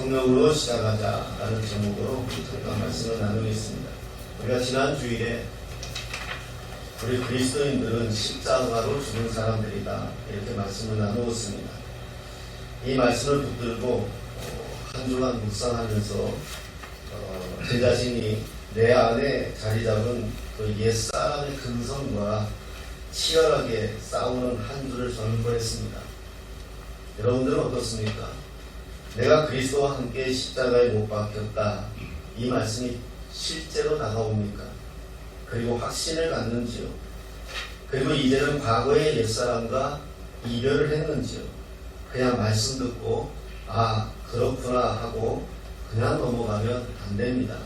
성령으로 시작하자라는 제목으로 잠깐 말씀을 나누겠습니다. 우리가 지난 주일에 우리 그리스도인들은 십자가로 죽은 사람들이다 이렇게 말씀을 나누었습니다. 이 말씀을 붙들고 한 주간 묵상하면서 제 자신이 내 안에 자리 잡은 그 옛사람의 근성과 치열하게 싸우는 한 주를 선포했습니다. 여러분들은 어떻습니까? 내가 그리스도와 함께 십자가에 못 박혔다. 이 말씀이 실제로 다가옵니까? 그리고 확신을 갖는지요? 그리고 이제는 과거의 옛사람과 이별을 했는지요? 그냥 말씀 듣고 아 그렇구나 하고 그냥 넘어가면 안 됩니다.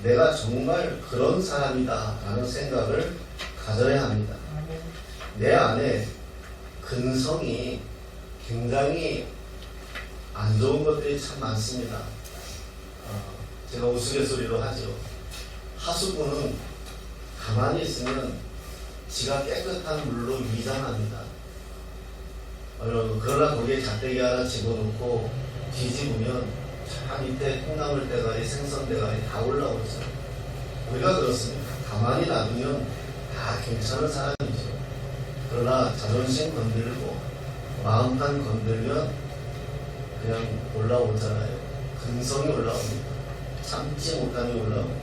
내가 정말 그런 사람이다 라는 생각을 가져야 합니다. 내 안에 근성이 굉장히 안 좋은 것들이 참 많습니다. 제가 우스갯소리로 하죠. 하수구는 가만히 있으면 지가 깨끗한 물로 위장합니다. 그러나 거기에 잣대기 하나 집어넣고 뒤집으면 저 밑에 콩나물 대가리, 생선 대가리 다 올라오죠. 우리가 그렇습니다. 가만히 놔두면 다 괜찮은 사람이죠. 그러나 자존심 건들고 마음만 건들면 그냥 올라오잖아요. 근성이 올라옵니다. 참지 못함이 올라옵니다.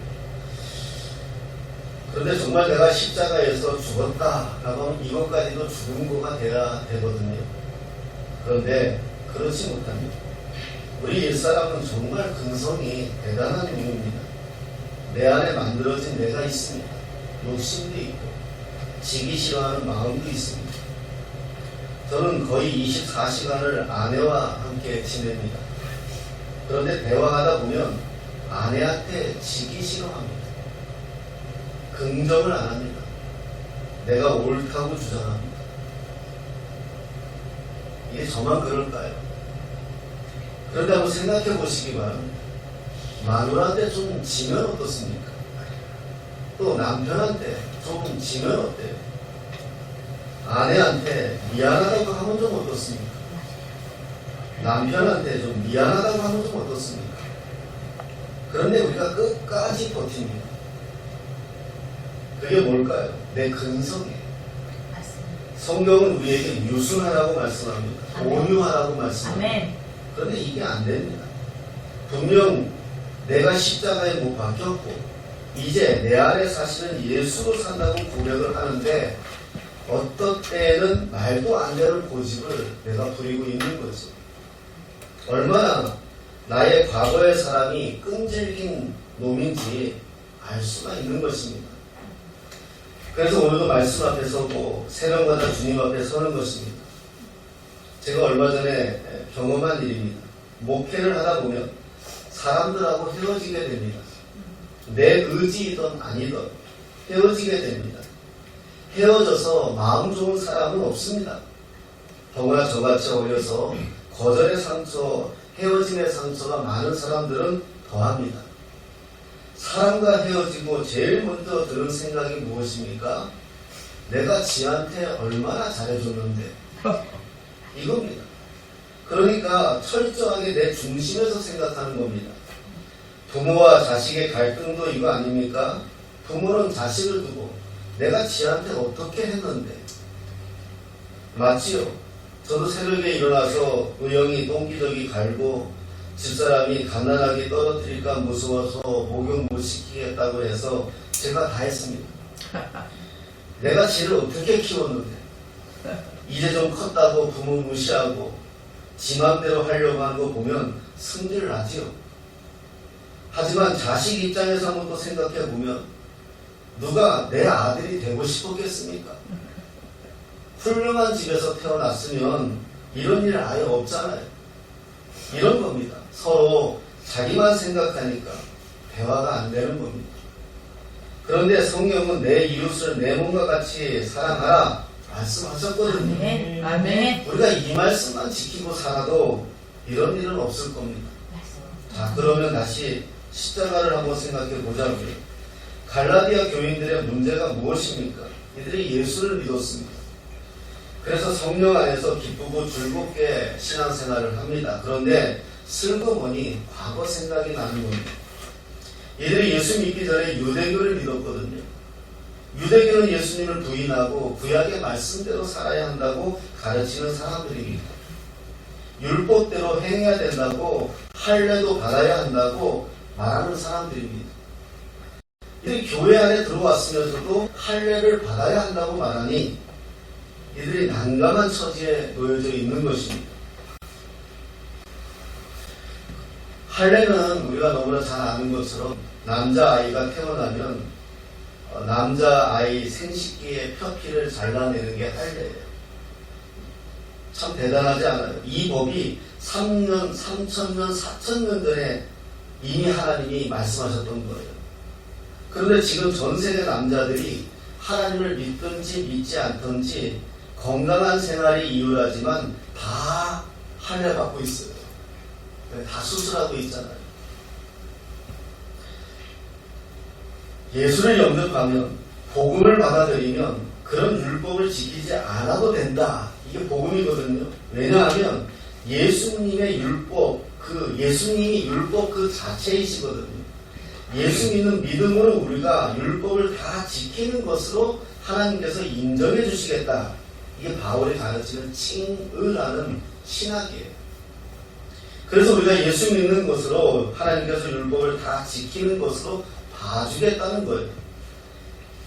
그런데 정말 내가 십자가에서 죽었다라고 하면 이것까지도 죽은 거가 돼야 되거든요. 그런데 그렇지 못합니다. 우리 옛사람은 정말 근성이 대단한 인물입니다. 내 안에 만들어진 내가 있습니다. 욕심도 있고 지기 싫어하는 마음도 있습니다. 저는 거의 24시간을 아내와 함께 지냅니다. 그런데 대화하다 보면 아내한테 지기 싫어합니다. 긍정을 안 합니다. 내가 옳다고 주장합니다. 이게 저만 그럴까요? 그런데 한번 생각해 보시기 바랍니다. 마누라한테 좀 지면 어떻습니까? 또 남편한테 좀 지면 어때요? 아내한테 미안하다고 하면 좀 어떻습니까? 남편한테 좀 미안하다고 하면 좀 어떻습니까? 그런데 우리가 끝까지 버팁니다. 그게 뭘까요? 내 근성이에요. 성경은 우리에게 유순하라고 말씀합니다. 온유하라고 말씀합니다. 그런데 이게 안 됩니다. 분명 내가 십자가에 못 박혔고 이제 내 안에 사실은 예수로 산다고 고백을 하는데 어떤 때에는 말도 안 되는 고집을 내가 부리고 있는 거죠. 얼마나 나의 과거의 사람이 끈질긴 놈인지 알 수가 있는 것입니다. 그래서 오늘도 말씀 앞에 서고 새벽마다 주님 앞에 서는 것입니다. 제가 얼마 전에 경험한 일입니다. 목회를 하다 보면 사람들하고 헤어지게 됩니다. 내 의지이든 아니든 헤어지게 됩니다. 헤어져서 마음 좋은 사람은 없습니다. 더구나 저같이 어려서 거절의 상처, 헤어짐의 상처가 많은 사람들은 더합니다. 사람과 헤어지고 제일 먼저 드는 생각이 무엇입니까? 내가 지한테 얼마나 잘해줬는데 이겁니다. 그러니까 철저하게 내 중심에서 생각하는 겁니다. 부모와 자식의 갈등도 이거 아닙니까? 부모는 자식을 두고 내가 지한테 어떻게 했는데 맞지요? 저도 새벽에 일어나서 의형이 똥기저귀 갈고 집사람이 갓난아기 떨어뜨릴까 무서워서 목욕 못 시키겠다고 해서 제가 다 했습니다. 내가 지를 어떻게 키웠는데 이제 좀 컸다고 부모 무시하고 지 맘대로 하려고 하는 거 보면 승질 나지요. 하지만 자식 입장에서 한번 또 생각해 보면 누가 내 아들이 되고 싶었겠습니까? 훌륭한 집에서 태어났으면 이런 일 아예 없잖아요. 이런 겁니다. 서로 자기만 생각하니까 대화가 안 되는 겁니다. 그런데 성경은 내 이웃을 내 몸과 같이 사랑하라 말씀하셨거든요. 아멘. 우리가 이 말씀만 지키고 살아도 이런 일은 없을 겁니다. 자, 그러면 다시 십자가를 한번 생각해 보자고요. 갈라디아 교인들의 문제가 무엇입니까? 이들이 예수를 믿었습니다. 그래서 성령 안에서 기쁘고 즐겁게 신앙생활을 합니다. 그런데 슬그머니 과거 생각이 나는 겁니다. 이들이 예수 믿기 전에 유대교를 믿었거든요. 유대교는 예수님을 부인하고 구약의 말씀대로 살아야 한다고 가르치는 사람들입니다. 율법대로 행해야 된다고 할례도 받아야 한다고 말하는 사람들입니다. 이들이 교회 안에 들어왔으면서도 할례를 받아야 한다고 말하니 이들이 난감한 처지에 놓여져 있는 것입니다. 할례는 우리가 너무나 잘 아는 것처럼 남자아이가 태어나면 남자아이 생식기의 표피를 잘라내는 게 할례예요. 참 대단하지 않아요? 이 법이 3년, 3,000년, 4,000년 전에 이미 하나님이 말씀하셨던 거예요. 그런데 지금 전 세계 남자들이 하나님을 믿든지 믿지 않든지 건강한 생활이 이유라지만 다 할례 받고 있어요. 다 수술하고 있잖아요. 예수를 영접하면 복음을 받아들이면 그런 율법을 지키지 않아도 된다. 이게 복음이거든요. 왜냐하면 예수님의 율법, 예수님이 율법 그 자체이시거든요. 예수 믿는 믿음으로 우리가 율법을 다 지키는 것으로 하나님께서 인정해 주시겠다. 이게 바울이 가르치는 칭의라는 신학이에요. 그래서 우리가 예수 믿는 것으로 하나님께서 율법을 다 지키는 것으로 봐주겠다는 거예요.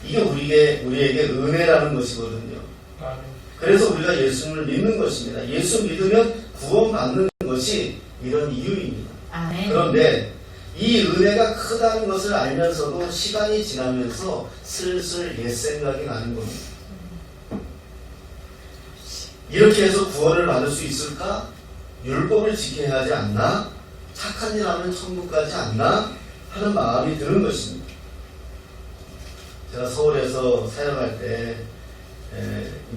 이게 우리에게 은혜라는 것이거든요. 그래서 우리가 예수님을 믿는 것입니다. 예수 믿으면 구원받는 것이 이런 이유입니다. 아멘. 그런데 이 은혜가 크다는 것을 알면서도 시간이 지나면서 슬슬 옛 생각이 나는 겁니다. 이렇게 해서 구원을 받을 수 있을까? 율법을 지켜야 하지 않나? 착한 일 하면 천국 가지 않나? 하는 마음이 드는 것입니다. 제가 서울에서 사역할 때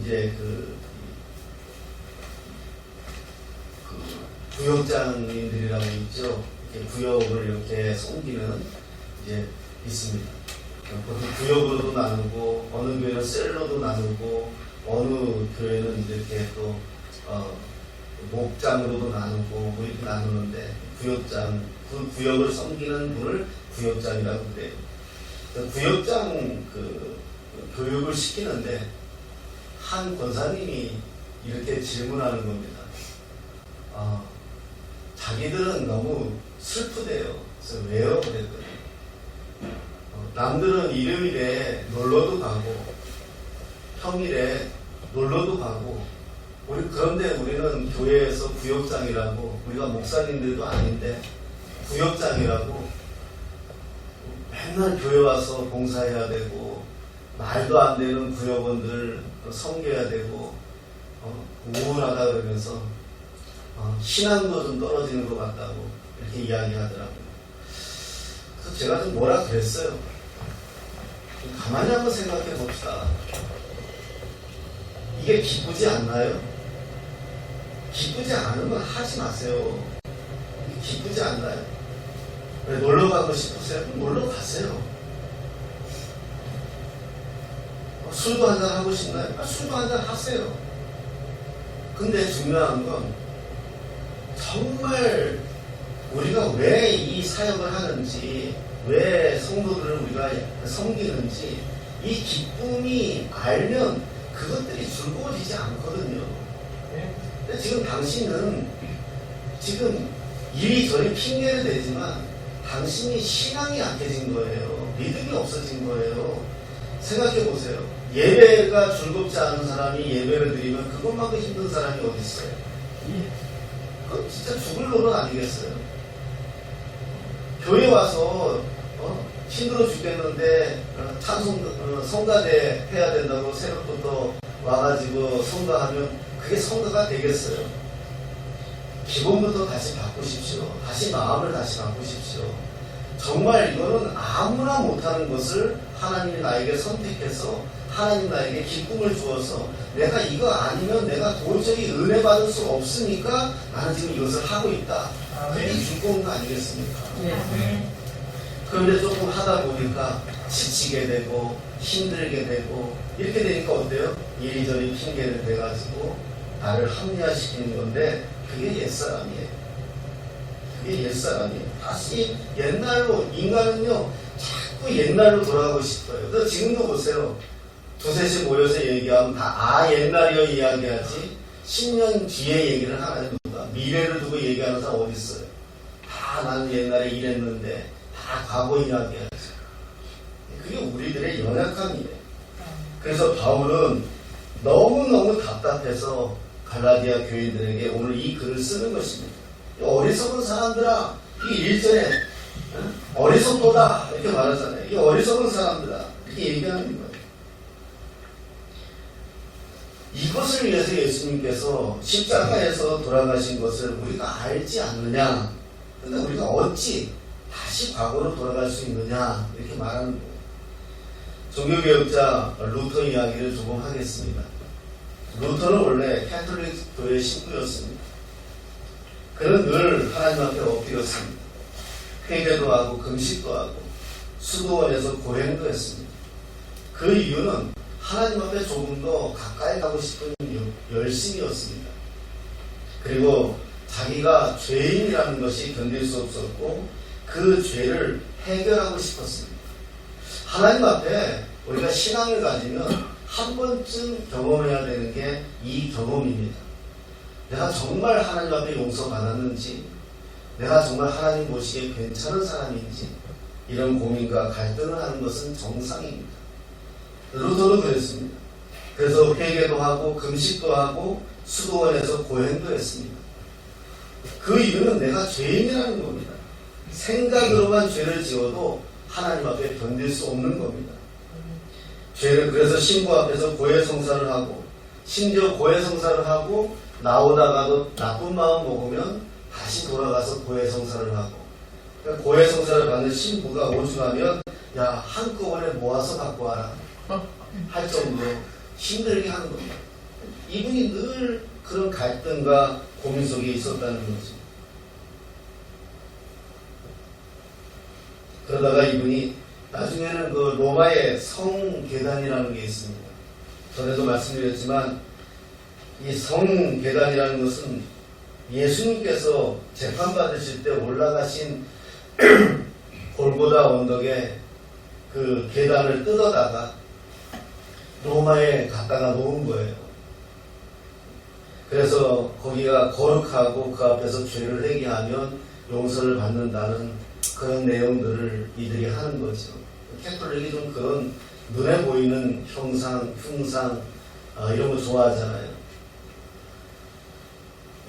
이제 구역장님들이라고 있죠. 이렇게 구역을 이렇게 섬기는 이제 있습니다. 보통 구역으로도 나누고 어느 교회는 셀로도 나누고 어느 교회는 이렇게 또 목장으로도 나누고 뭐 이렇게 나누는데 구역장, 그 구역을 섬기는 분을 구역장이라고 그래요. 구역장 교육을 시키는데 한 권사님이 이렇게 질문하는 겁니다. 자기들은 너무 슬프대요. 그래서 왜요? 그랬더니 남들은 일요일에 놀러도 가고 평일에 놀러도 가고 그런데 우리는 교회에서 구역장이라고, 우리가 목사님들도 아닌데 구역장이라고 맨날 교회 와서 봉사해야 되고 말도 안 되는 구역원들 섬겨야 되고 우울하다 그러면서 신앙도 좀 떨어지는 것 같다고 이렇게 이야기하더라고요. 그래서 제가 좀 뭐라 그랬어요. 가만히 한번 생각해 봅시다. 이게 기쁘지 않나요? 기쁘지 않으면 하지 마세요. 기쁘지 않나요? 왜 놀러 가고 싶으세요? 놀러 가세요. 술도 한잔 하고 싶나요? 술도 한잔 하세요. 근데 중요한 건 정말 우리가 왜 이 사역을 하는지, 왜 성도들을 우리가 섬기는지 이 기쁨이 알면 그것들이 즐거워지지 않거든요. 근데 지금 당신은 지금 이리저리 핑계를 대지만 당신이 신앙이 약해진 거예요. 믿음이 없어진 거예요. 생각해 보세요. 예배가 즐겁지 않은 사람이 예배를 드리면 그것만큼 힘든 사람이 어디 있어요? 그건 진짜 죽을 노릇 아니겠어요? 교회 와서 힘들어 죽겠는데 성가대 해야 된다고 새벽부터 와가지고 성가하면 그게 성가가 되겠어요? 기본부터 다시 바꾸십시오. 다시 마음을 다시 바꾸십시오. 정말 이거는 아무나 못하는 것을 하나님이 나에게 선택해서 하나님 나에게 기쁨을 주어서 내가 이거 아니면 내가 도저히 은혜 받을 수 없으니까 나는 지금 이것을 하고 있다. 그게 즐거운 거 아니겠습니까? 네. 그런데 조금 하다 보니까 지치게 되고 힘들게 되고 이렇게 되니까 어때요? 이리저리 핑계를 대가지고 나를 합리화시키는 건데 그게 옛사람이에요. 그게 옛사람이에요. 다시 옛날로, 인간은요 자꾸 옛날로 돌아가고 싶어요. 그래서 지금도 보세요. 두셋이 모여서 얘기하면 다 옛날이요 이야기하지 10년 뒤에 얘기를 하나요. 누가 미래를 두고 얘기하는 사람 어디 있어요. 다 나는 옛날에 이랬는데 다 과거 이야기하죠. 그게 우리들의 연약함이에요. 그래서 바울은 너무너무 답답해서 갈라디아 교인들에게 오늘 이 글을 쓰는 것입니다. 어리석은 사람들아, 이 1절에 어리석도다 이렇게 말하잖아요. 이 어리석은 사람들아 이렇게 얘기하는 거예요. 이것을 위해서 예수님께서 십자가에서 돌아가신 것을 우리가 알지 않느냐. 근데 우리가 어찌 다시 과거로 돌아갈 수 있느냐 이렇게 말하는 거예요. 종교개혁자 루터 이야기를 조금 하겠습니다. 루터는 원래 캐톨릭 교회 신부였습니다. 그는 늘 하나님 앞에 엎드렸습니다. 회개도 하고 금식도 하고 수도원에서 고행도 했습니다. 그 이유는 하나님 앞에 조금 더 가까이 가고 싶은 열심이었습니다. 그리고 자기가 죄인이라는 것이 견딜 수 없었고 그 죄를 해결하고 싶었습니다. 하나님 앞에 우리가 신앙을 가지면 한 번쯤 경험해야 되는 게 이 경험입니다. 내가 정말 하나님 앞에 용서받았는지, 내가 정말 하나님 보시기에 괜찮은 사람인지 이런 고민과 갈등을 하는 것은 정상입니다. 루터도 그랬습니다. 그래서 회개도 하고 금식도 하고 수도원에서 고행도 했습니다. 그 이유는 내가 죄인이라는 겁니다. 생각으로만 죄를 지어도 하나님 앞에 견딜 수 없는 겁니다. 죄를 그래서 신부 앞에서 고해성사를 하고 심지어 고해성사를 하고 나오다가도 나쁜 마음 먹으면 다시 돌아가서 고해성사를 하고 그러니까 고해성사를 받는 신부가 오죽하면 야 한꺼번에 모아서 갖고 와라 할 정도로 힘들게 하는 겁니다. 이분이 늘 그런 갈등과 고민 속에 있었다는 거죠. 그러다가 이분이 나중에는 그 로마의 성계단이라는 게 있습니다. 전에도 말씀드렸지만 이 성계단이라는 것은 예수님께서 재판받으실 때 올라가신 골고다 언덕에 그 계단을 뜯어다가 로마에 갖다가 놓은 거예요. 그래서 거기가 거룩하고 그 앞에서 죄를 회개하면 용서를 받는다는 그런 내용들을 이들이 하는 거죠. 캐톨릭이 좀 그런 눈에 보이는 형상, 흉상 이런 거 좋아하잖아요.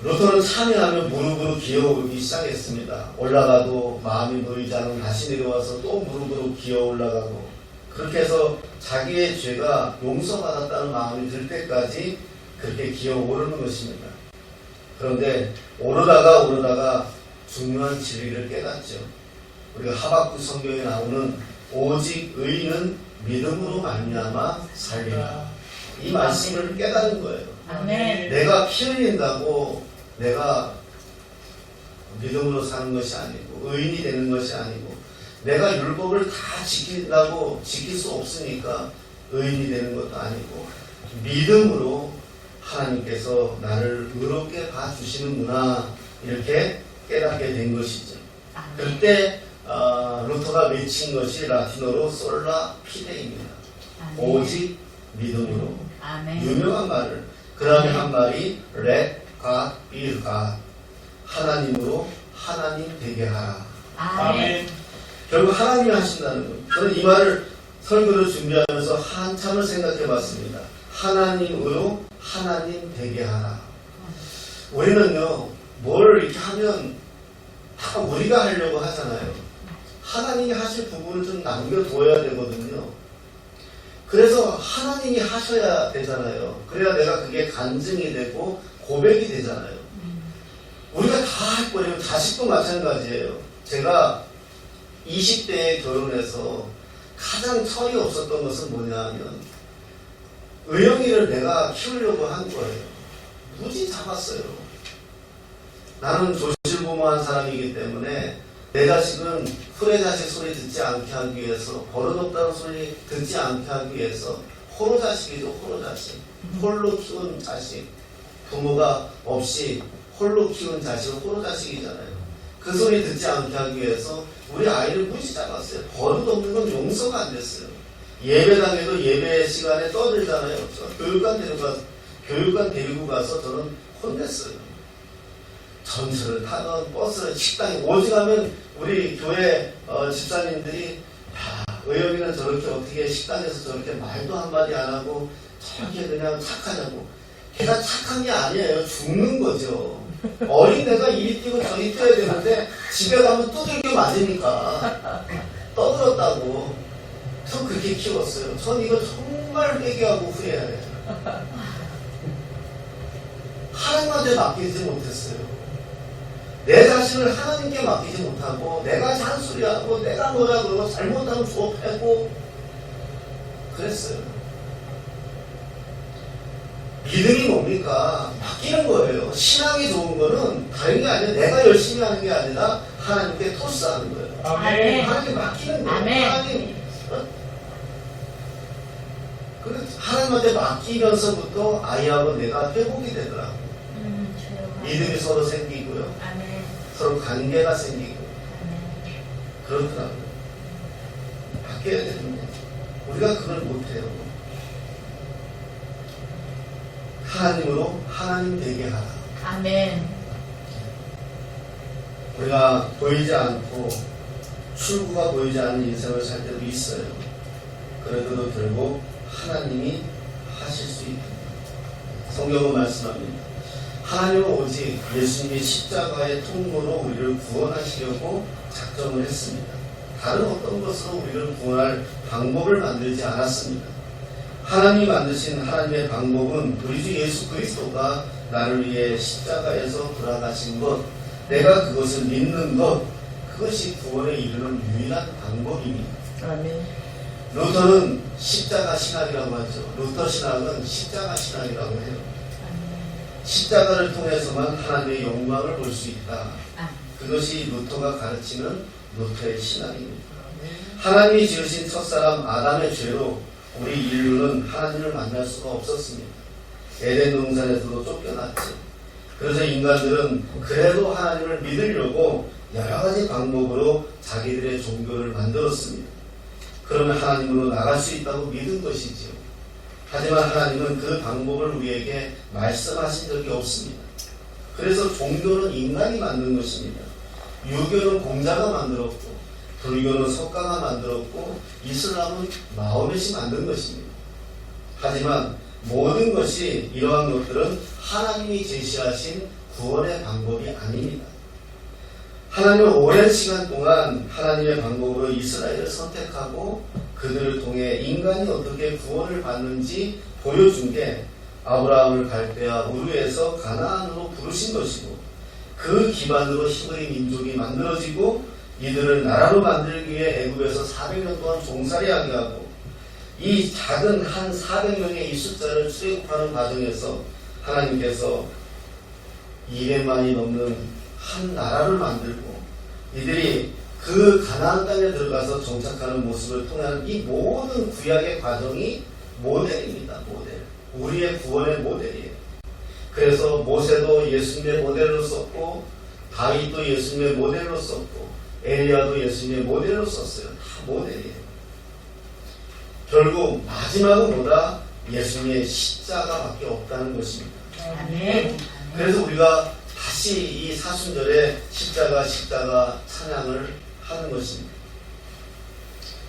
루터는 참여하면 무릎으로 기어오르기 시작했습니다. 올라가도 마음이 놓이지 않으면 다시 내려와서 또 무릎으로 기어 올라가고 그렇게 해서 자기의 죄가 용서받았다는 마음이 들 때까지 그렇게 기어 오르는 것입니다. 그런데 오르다가 중요한 진리를 깨닫죠. 우리가 하박국 성경에 나오는 오직 의인은 믿음으로 말미암아 살리라. 이 말씀을 깨닫는 거예요. 아멘. 내가 피 흘린다고 내가 믿음으로 사는 것이 아니고 의인이 되는 것이 아니고 내가 율법을 다 지킨다고 지킬 수 없으니까 의인이 되는 것도 아니고 믿음으로 하나님께서 나를 의롭게 봐주시는구나 이렇게 깨닫게 된 것이죠. 그때 루터가 외친 것이 라틴어로 솔라 피데입니다. 오직 믿음으로. 아멘. 유명한 말을 그 다음에 한 말이 Let God be God. 하나님으로 하나님 되게 하라. 아멘. 결국 하나님이 하신다는 거예요. 저는 이 말을 설교를 준비하면서 한참을 생각해 봤습니다. 하나님으로 하나님 되게 하라. 우리는요 뭘 이렇게 하면 다 우리가 하려고 하잖아요. 하나님이 하실 부분을 좀 남겨둬야 되거든요. 그래서 하나님이 하셔야 되잖아요. 그래야 내가 그게 간증이 되고 고백이 되잖아요. 우리가 다 할 거예요. 자식도 마찬가지예요. 제가 20대에 결혼해서 가장 철이 없었던 것은 뭐냐 하면 의영이를 내가 키우려고 한 거예요. 무지 잡았어요. 나는 조실부모한 사람이기 때문에 내 자식은 후레 자식 소리 듣지 않게 하기 위해서 버릇없다는 소리 듣지 않게 하기 위해서 호로 자식이죠. 호로 자식. 홀로 키운 자식. 부모가 없이 홀로 키운 자식은 호로 자식이잖아요. 그 소리 듣지 않게 하기 위해서 우리 아이를 무지 잡았어요. 버릇 없는 건 용서가 안 됐어요. 예배당에도 예배 시간에 떠들잖아요. 교육관 데리고 가서 저는 혼냈어요. 전철을 타던 버스를 식당에 오직하면 우리 교회 집사님들이 의협이는 저렇게 어떻게 식당에서 저렇게 말도 한마디 안 하고 저렇게 그냥 착하냐고. 걔가 착한 게 아니에요. 죽는 거죠. 어린애가 이리 뛰고 저리 뛰어야 되는데 집에 가면 두들겨 맞으니까 떠들었다고. 전 그렇게 키웠어요. 전 이거 정말 회개하고 후회해요. 하나님한테 맡기지 못했어요. 내 자신을 하나님께 맡기지 못하고 내가 잔소리하고 내가 뭐라 그러고 잘못하면 조업하고 그랬어요. 믿음이 뭡니까? 맡기는 거예요. 신앙이 좋은 거는 다른 게 아니라 내가 열심히 하는 게 아니라 하나님께 토스하는 거예요. 아멘. 하나님께 맡기는 거예요. 아멘. 하나님, 하나님한테 맡기면서부터 아이하고 내가 회복이 되더라고요. 믿음이 서로 생기고요. 아멘. 서로 관계가 생기고 아멘. 그렇더라고요. 바뀌어야 되는데 우리가 그걸 못해요. 하나님으로 하나님 되게 하라. 아멘. 우리가 보이지 않고 출구가 보이지 않는 인생을 살 때도 있어요. 그래도 결국 하나님이 하실 수 있다. 성경은 말씀합니다. 하나님은 오직 예수님이 십자가의 통로로 우리를 구원하시려고 작정을 했습니다. 다른 어떤 것으로 우리를 구원할 방법을 만들지 않았습니다. 하나님이 만드신 하나님의 방법은 우리 주 예수 그리스도가 나를 위해 십자가에서 돌아가신 것, 내가 그것을 믿는 것, 그것이 구원에 이르는 유일한 방법입니다. 아멘. 루터는 십자가 신학이라고 하죠. 루터 신학은 십자가 신학이라고 해요. 십자가를 통해서만 하나님의 영광을 볼 수 있다. 그것이 루터가 가르치는 루터의 신학입니다. 하나님이 지으신 첫사람 아담의 죄로 우리 인류는 하나님을 만날 수가 없었습니다. 에덴 동산에서도 쫓겨났죠. 그래서 인간들은 그래도 하나님을 믿으려고 여러 가지 방법으로 자기들의 종교를 만들었습니다. 그러면 하나님으로 나갈 수 있다고 믿은 것이지요. 하지만 하나님은 그 방법을 우리에게 말씀하신 적이 없습니다. 그래서 종교는 인간이 만든 것입니다. 유교는 공자가 만들었고, 불교는 석가가 만들었고, 이슬람은 마호멧이 만든 것입니다. 하지만 모든 것이 이러한 것들은 하나님이 제시하신 구원의 방법이 아닙니다. 하나님은 오랜 시간 동안 하나님의 방법으로 이스라엘을 선택하고 그들을 통해 인간이 어떻게 구원을 받는지 보여준 게 아브라함을 갈대아 우르에서 가나안으로 부르신 것이고, 그 기반으로 히브리 민족이 만들어지고 이들을 나라로 만들기 위해 애굽에서 400년 동안 종살이하게 하고, 이 작은 한 400명의 이 숫자를 출애굽하는 과정에서 하나님께서 200만이 넘는 한 나라를 만들고, 이들이 그 가나안 땅에 들어가서 정착하는 모습을 통한 이 모든 구약의 과정이 모델입니다. 모델. 우리의 구원의 모델이에요. 그래서 모세도 예수님의 모델로 썼고, 다윗도 예수님의 모델로 썼고, 엘리야도 예수님의 모델로 썼어요. 다 모델이에요. 결국 마지막은 뭐다? 예수님의 십자가밖에 없다는 것입니다. 아멘. 그래서 우리가 다시 이 사순절에 십자가 찬양을 하는 것입니다.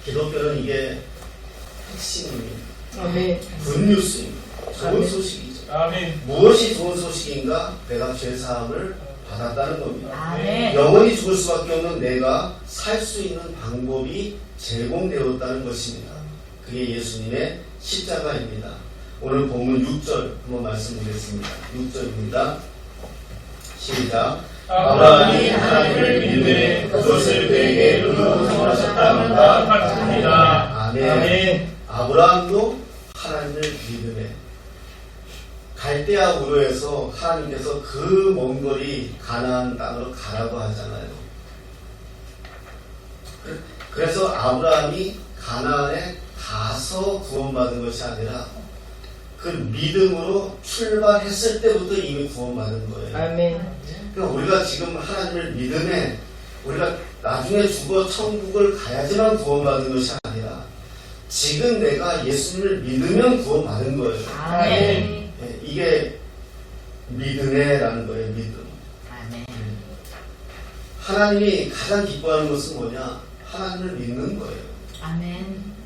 기독교는 이게 핵심입니다. 아멘. 굿뉴스입니다. 좋은 소식이죠. 아멘. 무엇이 좋은 소식인가? 내가 죄사함을 받았다는 겁니다. 아멘. 영원히 죽을 수밖에 없는 내가 살 수 있는 방법이 제공되었다는 것입니다. 그게 예수님의 십자가입니다. 오늘 본문 6절 한번 말씀드리겠습니다. 6절입니다. 시작. 아브라함이 하나님을 믿음에 그것을 그에게 의로 정하셨다는가 같습니다. 아멘. 아멘. 아브라함도 하나님을 믿음에 갈대아 우르에서 하나님께서 그 먼 거리 가나안 땅으로 가라고 하잖아요. 그래서 아브라함이 가나안에 가서 구원받은 것이 아니라 그 믿음으로 출발했을 때부터 이미 구원받은 거예요. 아멘. 그러니까 우리가 지금 하나님을 믿음에 우리가 나중에 죽어 천국을 가야지만 구원받은 것이 아니라 지금 내가 예수님을 믿으면 구원받은 거예요. 아멘. 예, 이게 믿음이라는 거예요. 믿음. 아멘. 하나님이 가장 기뻐하는 것은 뭐냐? 하나님을 믿는 거예요. 아멘.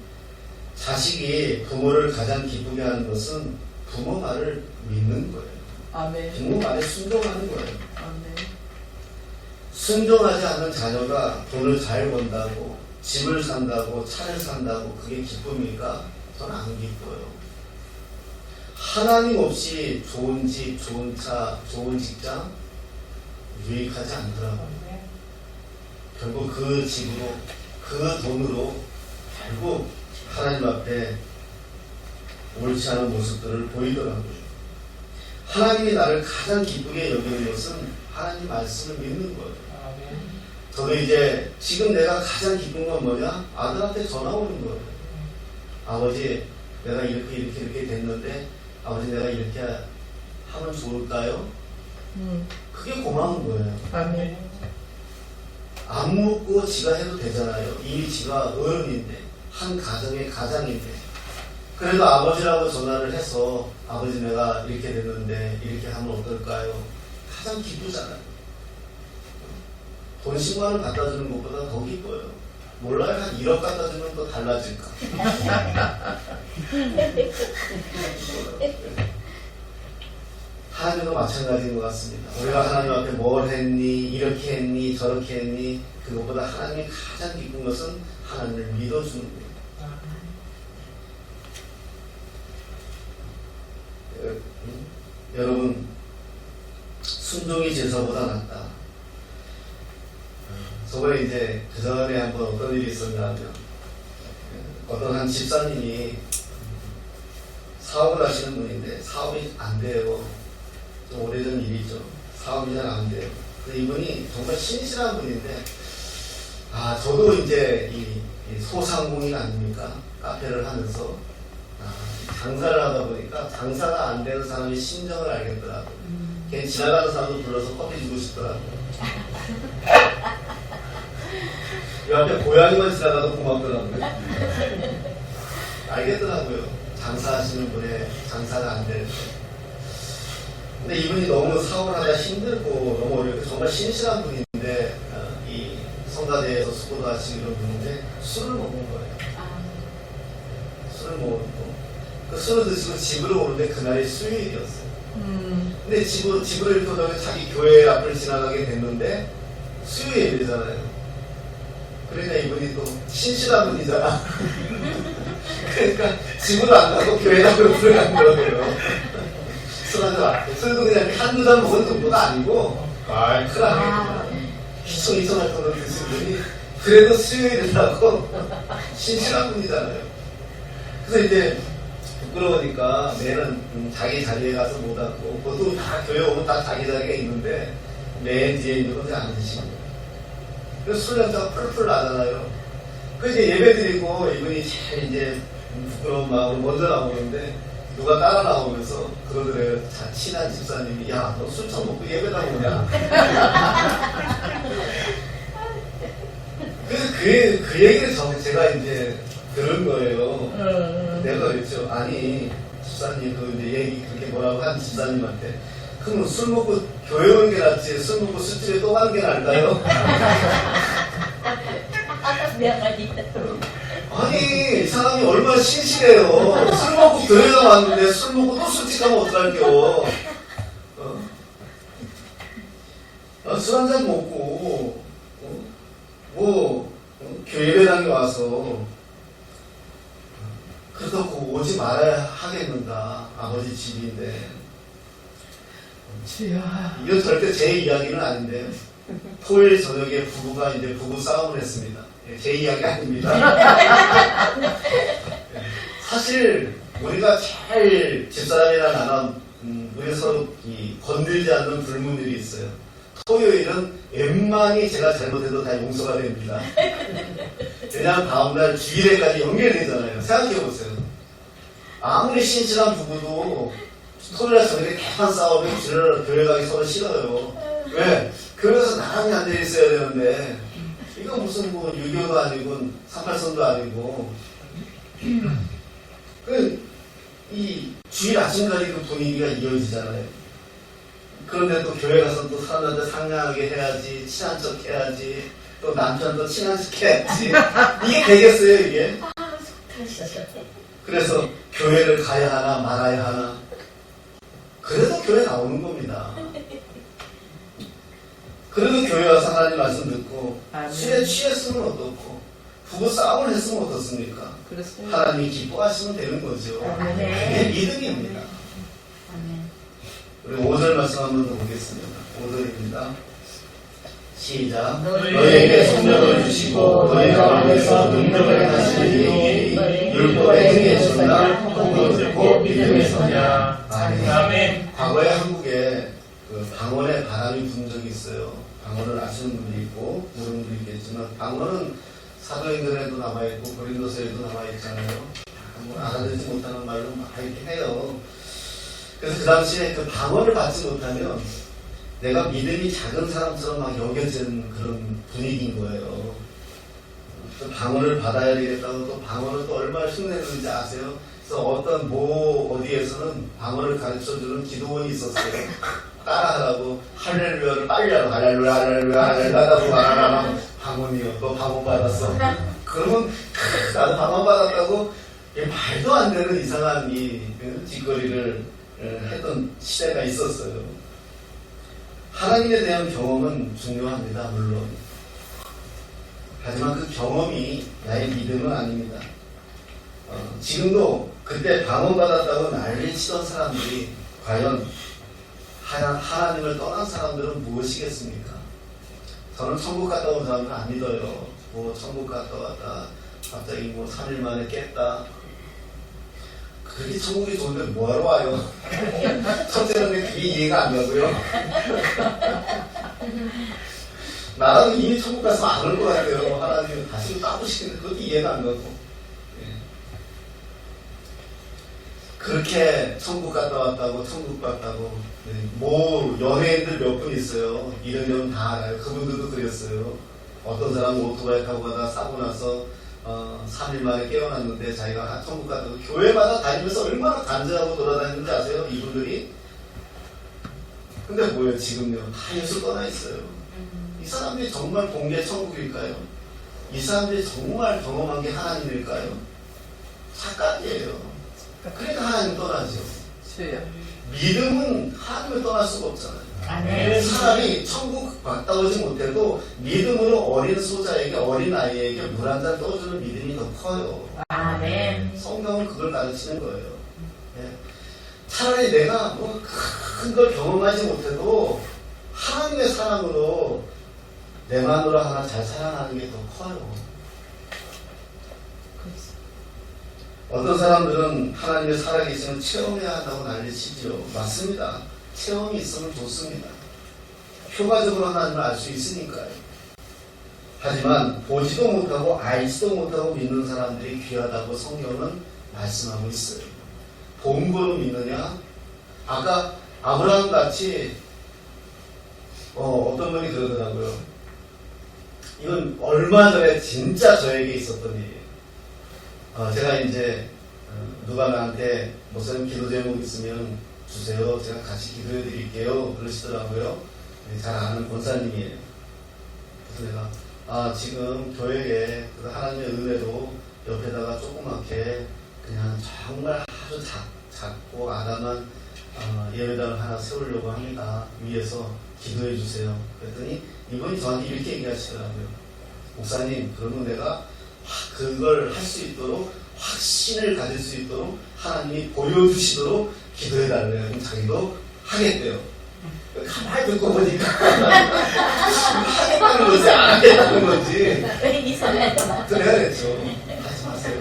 자식이 부모를 가장 기쁘게 하는 것은 부모 말을 믿는 거예요. 아멘. 부모 말에 순종하는 거예요. 아멘. 순종하지 않는 자녀가 돈을 잘 번다고 집을 산다고 차를 산다고 그게 기쁨일까? 저는 안 기뻐요. 하나님 없이 좋은 집, 좋은 차, 좋은 직장 유익하지 않더라고요. 결국 그 집으로, 그 돈으로 결국 하나님 앞에 옳지 않은 모습들을 보이더라고요. 하나님이 나를 가장 기쁘게 여기는 것은 하나님 말씀을 믿는 거예요. 저도 이제 지금 내가 가장 기쁜 건 뭐냐? 아들한테 전화 오는 거예요. 아버지, 내가 이렇게 됐는데 아버지 내가 이렇게 하면 좋을까요? 그게 고마운 거예요. 아멘. 안 묻고 지가 해도 되잖아요. 이미 지가 어른인데, 한 가정의 가장인데. 그래도 아버지라고 전화를 해서 아버지 내가 이렇게 됐는데 이렇게 하면 어떨까요? 가장 기쁘잖아요. 돈 10만원 갖다 주는 것보다 더 기뻐요. 몰라요. 한 1억 갖다 주면 또 달라질까. 하나님도 마찬가지인 것 같습니다. 우리가 하나님 앞에 뭘 했니, 이렇게 했니, 저렇게 했니, 그것보다 하나님이 가장 기쁜 것은 하나님을 믿어주는 거예요. 여러분, 순종이 제사보다 낫다. 저번에 이제 그 전에 한번 어떤 일이 있었냐면 어떤 한 집사님이 사업을 하시는 분인데 사업이 안 돼요. 좀 오래전 일이죠. 사업이 잘 안 돼요. 근데 이분이 정말 신실한 분인데 저도 이제 이 소상공인 아닙니까? 카페를 하면서 장사를 하다 보니까 장사가 안 되는 사람의 심정을 알겠더라고요. 걔 지나가는 사람도 불러서 커피 주고 싶더라고요. 이 앞에 고양이만 지나가도 고맙더라고요. 알겠더라고요. 장사하시는 분의 장사가 안 될 때. 근데 이분이 너무 사업을 하다 힘들고 너무 어렵고 정말 신실한 분인데 이 성가대에서 수고도 하시는 이런 분인데 술을 먹은 거예요. 술을 먹고 그 술을 드시고 집으로 오는데 그날이 수요일이었어요. 근데 집으로 이렇게 오다가 자기 교회 앞을 지나가게 됐는데 수요일이잖아요. 그러니까 이분이 또 신실한 분이잖아. 그러니까 집으로 안 가고 교회당으로 들어간 거예요. 술 한잔 왔고 술도 그냥 한두 잔 먹은 정도가 아니고 크라게 희청희청할 정도로 드신 분이 그래도 수요일이라고 신실한 분이잖아요. 그래서 이제 부끄러우니까 매는 자기 자리에 가서 못 앉고 보통 다 교회 오면 다 자기 자리가 있는데 맨 뒤에 있는 건 안 드시는 거예요. 그래서 술 냄새가 풀풀 나잖아요. 그 이제 예배 드리고 이분이 제일 이제 부끄러운 마음으로 먼저 나오는데 누가 따라 나오면서 그러더래요. 친한 집사님이 야, 너 술 처먹고 예배 나오냐? 그래서 그 얘기를 제가 이제 들은 거예요. 내가 그랬죠. 아니, 집사님, 이제 얘기 그렇게 뭐라고 한 집사님한테. 그럼 술 먹고 교회 오는 게 낫지, 술 먹고 술집에 또 가는 게 나을까요? 아니, 이 사람이 얼마나 신실해요. 술 먹고 교회가 왔는데 술 먹고 또 술집 가면 어떡할게요. 술 한잔 먹고, 교회 예배당에 와서, 그렇다고 오지 말아야 하겠는가. 아버지 집인데. 이건 절대 제 이야기는 아닌데요. 토요일 저녁에 부부가 이제 부부 싸움을 했습니다. 제 이야기 아닙니다. 사실 우리가 제일 집사람이나 나나 우리 서로 건들지 않는 불문들이 있어요. 토요일은 웬만히 제가 잘못해도 다 용서가 됩니다. 왜냐하면 다음날 주일에까지 연결되잖아요. 생각해보세요. 아무리 신실한 부부도 토요일날 저녁에 대판 싸우면 주일날 교회 가기 서로 싫어요. 왜? 교회에서 나란히 앉아 있어야 되는데 이거 무슨 뭐 6.25도 아니고 3.8선도 아니고 이 주일 아침까지 그 분위기가 이어지잖아요. 그런데 또 교회 가서 또 사람들한테 상냥하게 해야지, 친한 척 해야지, 또 남편도 친한 척 해야지. 이게 되겠어요, 이게? 그래서 교회를 가야 하나 말아야 하나. 그래도 교회 나오는 겁니다. 그래도 교회 와서 하나님 말씀 듣고 술에 취했으면 어떻고 부부 싸움을 했으면 어떻습니까? 그렇습니다. 하나님이 기뻐하시면 되는 거죠. 그게 믿음입니다. 우리 5절 말씀 한 번 더 보겠습니다. 5절입니다. 시작. 너희에게 성령을 주시고 너희 가운데서 능력을 행하시니 율법에 행해주나 복음을 듣고 믿음에 서냐. 아멘. 과거에 한국에 그 방언에 바람이 분 적이 있어요. 방언을 아시는 분이 있고 모르는 분이 있겠지만 방언은 사도행전에도 남아있고 고린도서에도 남아있잖아요. 뭐 알아듣지 못하는 말로 막 이렇게 해요. 그래서 그 당시에 그 방언을 받지 못하면 내가 믿음이 작은 사람처럼 막 여겨지는 그런 분위기인 거예요. 또 방언을 받아야 되겠다고 또 방언을 또 얼마나 흉내내는지 아세요? 그래서 어떤 어디에서는 방언을 가르쳐주는 기도원이 있었어요. 따라하라고 할렐루야를 빨리 하라고 할렐루야 할렐루야 할렐루야 하다고 말하라고 방언이요. 너 방언 받았어. 그러면 나도 방언 받았다고 말도 안 되는 이상한 이 짓거리를 했던 시대가 있었어요. 하나님에 대한 경험은 중요합니다. 물론. 하지만 그 경험이 나의 믿음은 아닙니다. 지금도 그때 방언 받았다고 난리치던 사람들이 과연 하나님을 떠난 사람들은 무엇이겠습니까? 저는 천국 갔다 온 사람은 안 믿어요. 뭐 천국 갔다 왔다 갑자기 뭐 3일 만에 깼다. 그렇게 천국이 좋은데 뭐하러 와요? 첫째는 그게 이해가 안 가고요. 나라도 이미 천국 갔으면 안 올 것 같아요. 하나님은 다시 따보시는데 그것도 이해가 안 가고. 그렇게 천국 갔다 왔다고 천국 갔다고 뭐 연예인들 몇 분 있어요. 이름 다 알아요. 그분들도 그랬어요. 어떤 사람은 오토바이 타고 가다가 싸고 나서 3일 만에 깨어났는데 자기가 천국 갔다고 교회마다 다니면서 얼마나 간증하고 돌아다니는지 아세요? 이분들이. 근데 뭐예요? 지금요 다 예수 떠나 있어요. 이 사람들이 정말 공개 천국일까요? 이 사람들이 정말 경험한 게 하나님일까요? 착각이에요. 그러니까 하나님 떠나죠. 믿음은 하나님을 떠날 수가 없잖아요. 아멘. 사람이 천국 갔다 오지 못해도 믿음으로 어린 소자에게 어린 아이에게 물 한 잔 떠주는 믿음이 더 커요. 아멘. 성경은 그걸 가르치는 거예요. 네. 차라리 내가 뭐 큰 걸 경험하지 못해도 하나님의 사랑으로 내 마누라 하나 잘 사랑하는 게 더 커요. 어떤 사람들은 하나님의 사랑이 있으면 체험해야 한다고 난리치죠. 맞습니다. 체험이 있으면 좋습니다. 효과적으로 하나님을 알 수 있으니까요. 하지만 보지도 못하고 알지도 못하고 믿는 사람들이 귀하다고 성경은 말씀하고 있어요. 본거로 믿느냐? 아까 아브라함 같이 어떤 분이 그러더라고요. 이건 얼마 전에 진짜 저에게 있었던 일이에요. 제가 이제 누가 나한테 목사님 기도 제목 있으면 주세요. 제가 같이 기도해 드릴게요. 그러시더라고요. 잘 아는 권사님이에요. 그래서 내가 지금 교회에 하나님의 은혜로 옆에다가 조그맣게 그냥 정말 아주 작고 아담한 예배당을 하나 세우려고 합니다. 위에서 기도해 주세요. 그랬더니 이분이 저한테 이렇게 얘기하시더라고요. 목사님, 그러면 내가 그걸 할 수 있도록 확신을 가질 수 있도록 하나님이 보여주시도록 기도해달래요. 그럼 자기도 하겠대요. 가만히 듣고 보니까 하겠다는 거지 안 하겠다는 거지. 내가 그랬죠. 하지 마세요.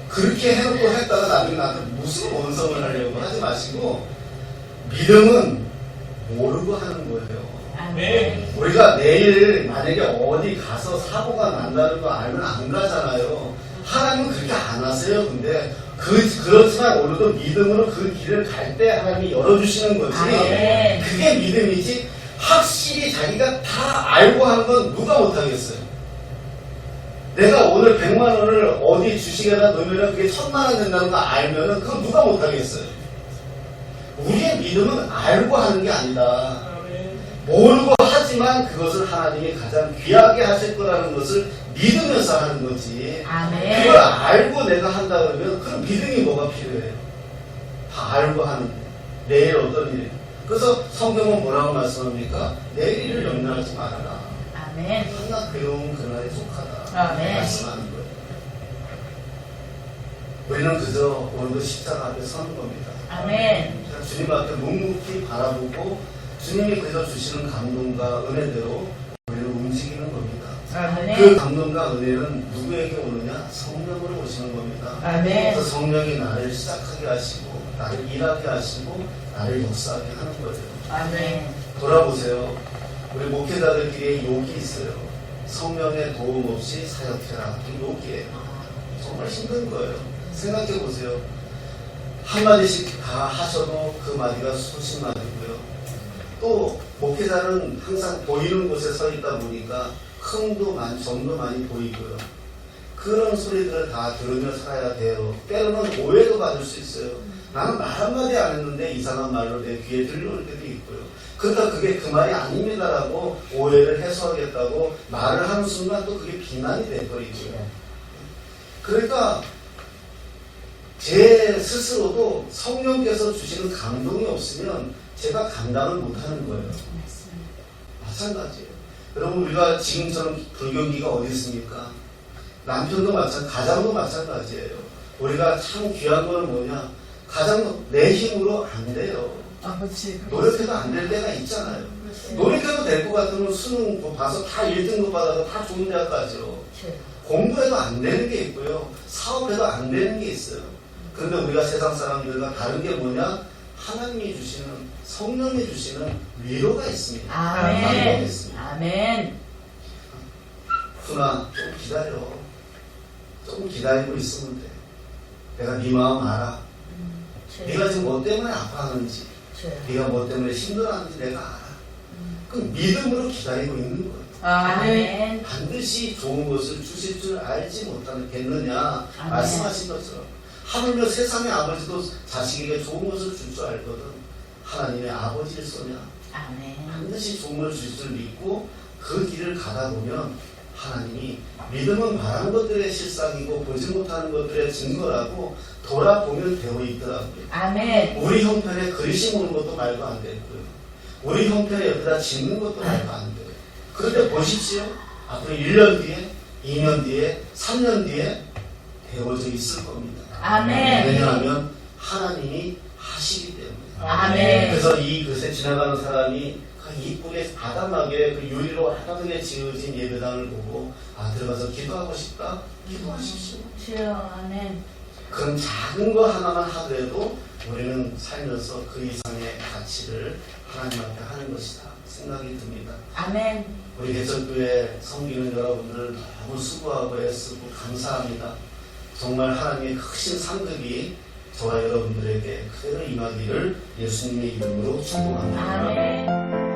그렇게 해놓고 했다가 나중에 나한테 무슨 원성을 하려고 하지 마시고 믿음은 모르고 하는 거예요. 네. 우리가 내일 만약에 어디 가서 사고가 난다는 거 알면 안 가잖아요. 하나님은 그렇게 안 하세요. 근데 그렇지만 오늘도 믿음으로 그 길을 갈 때 하나님이 열어주시는 거지. 아멘. 그게 믿음이지. 확실히 자기가 다 알고 하는 건 누가 못하겠어요? 내가 오늘 100만 원을 어디 주식에다 넣으면 그게 1000만 원 된다는 거 알면은 그건 누가 못하겠어요? 우리의 믿음은 알고 하는 게 아니다. 모르고 하지만 그것을 하나님이 가장 귀하게 하실 거라는 것을 믿으면서 하는 거지. 아멘. 그걸 알고 내가 한다 그러면 그런 믿음이 뭐가 필요해요? 다 알고 하는데 내일 어떤 일. 그래서 성경은 뭐라고 말씀합니까? 내일 일을 염려하지 말아라. 아멘. 하나 괴로운 그날에 속하다. 아멘. 말씀하는 거예요. 우리는 그저 오늘도 십자가 앞에 서는 겁니다. 아멘. 주님 앞에 묵묵히 바라보고 주님이 그저 주시는 감동과 은혜대로 우리를 움직이는 겁니다. 아멘. 그 감동과 은혜는 누구에게 오느냐? 성령으로 오시는 겁니다. 아멘. 그래서 성령이 나를 시작하게 하시고 나를 일하게 하시고 나를 역사하게 하는 거예요. 아멘. 돌아보세요. 우리 목회자들끼리 욕이 있어요. 성령의 도움 없이 사역해라. 이 욕이에요. 정말 힘든 거예요. 생각해 보세요. 한마디씩 다 하셔도 그 마디가 수십 마디고요. 또 목회자는 항상 보이는 곳에 서 있다 보니까 흠도 많이, 점도 많이 보이고요. 그런 소리들을 다 들으며 살아야 돼요. 때로는 오해도 받을 수 있어요. 나는 말 한마디 안 했는데 이상한 말로 내 귀에 들려올 때도 있고요. 그러다 그게 그 말이 아닙니다라고 오해를 해소하겠다고 말을 하는 순간 또 그게 비난이 돼버리고요. 그러니까 제 스스로도 성령께서 주시는 감동이 없으면 제가 감당을 못하는 거예요. 마찬가지예요. 여러분 우리가 지금처럼 불경기가 어디 있습니까? 남편도 마찬가지, 가장도 마찬가지예요. 우리가 참 귀한 거는 뭐냐? 가장 내 힘으로 안 돼요. 노력해도 안 될 때가 있잖아요. 노력해도 될 것 같으면 수능 봐서 다 1등급 받아서 다 좋은 대학 가죠. 공부해도 안 되는 게 있고요. 사업해도 안 되는 게 있어요. 그런데 우리가 세상 사람들과 다른 게 뭐냐? 하나님이 주시는, 성령이 주시는 위로가 있습니다. 아멘. 있습니다. 아멘. 훈아, 좀 기다려. 조금 기다리고 있으면 돼. 내가 네 마음 알아. 네가 지금 뭐 때문에 아파하는지, 네가 뭐 때문에 힘들어하는지 내가 알아. 그럼 믿음으로 기다리고 있는 거예요. 아멘. 반드시 좋은 것을 주실 줄 알지 못하겠느냐 아멘. 말씀하신 것처럼 하물며 세상의 아버지도 자식에게 좋은 것을 줄 줄 알거든. 하나님의 아버지일 소냐. 아멘. 반드시 좋은 것을 줄 줄 믿고 그 길을 가다 보면 하나님이 믿음은 바란 것들의 실상이고 보지 못하는 것들의 증거라고 돌아보면 되어 있더라고요. 아멘. 우리 형편에 그리심 오는 것도 말도 안 되고요. 우리 형편에 옆에다 짓는 것도 말도 안 돼요. 그런데 보십시오. 앞으로 1년 뒤에, 2년 뒤에, 3년 뒤에 되어져 있을 겁니다. 아멘. 왜냐하면 하나님이 하시기 때문에. 아멘. 그래서 이 그새 지나가는 사람이 그 이쁘게 아담하게 그 유리로 아담하게 지어진 예배당을 보고 아 들어가서 기도하고 싶다? 기도하십시오. 주여. 아멘. 그런 작은 거 하나만 하더라도 우리는 살면서 그 이상의 가치를 하나님 앞에 하는 것이다 생각이 듭니다. 아멘. 우리 개척교회 섬기는 여러분들 너무 수고하고 애쓰고 감사합니다. 정말 하나님의 크신 상급이 저와 여러분들에게 그대로 임하기를 예수님의 이름으로 축복합니다. 아멘.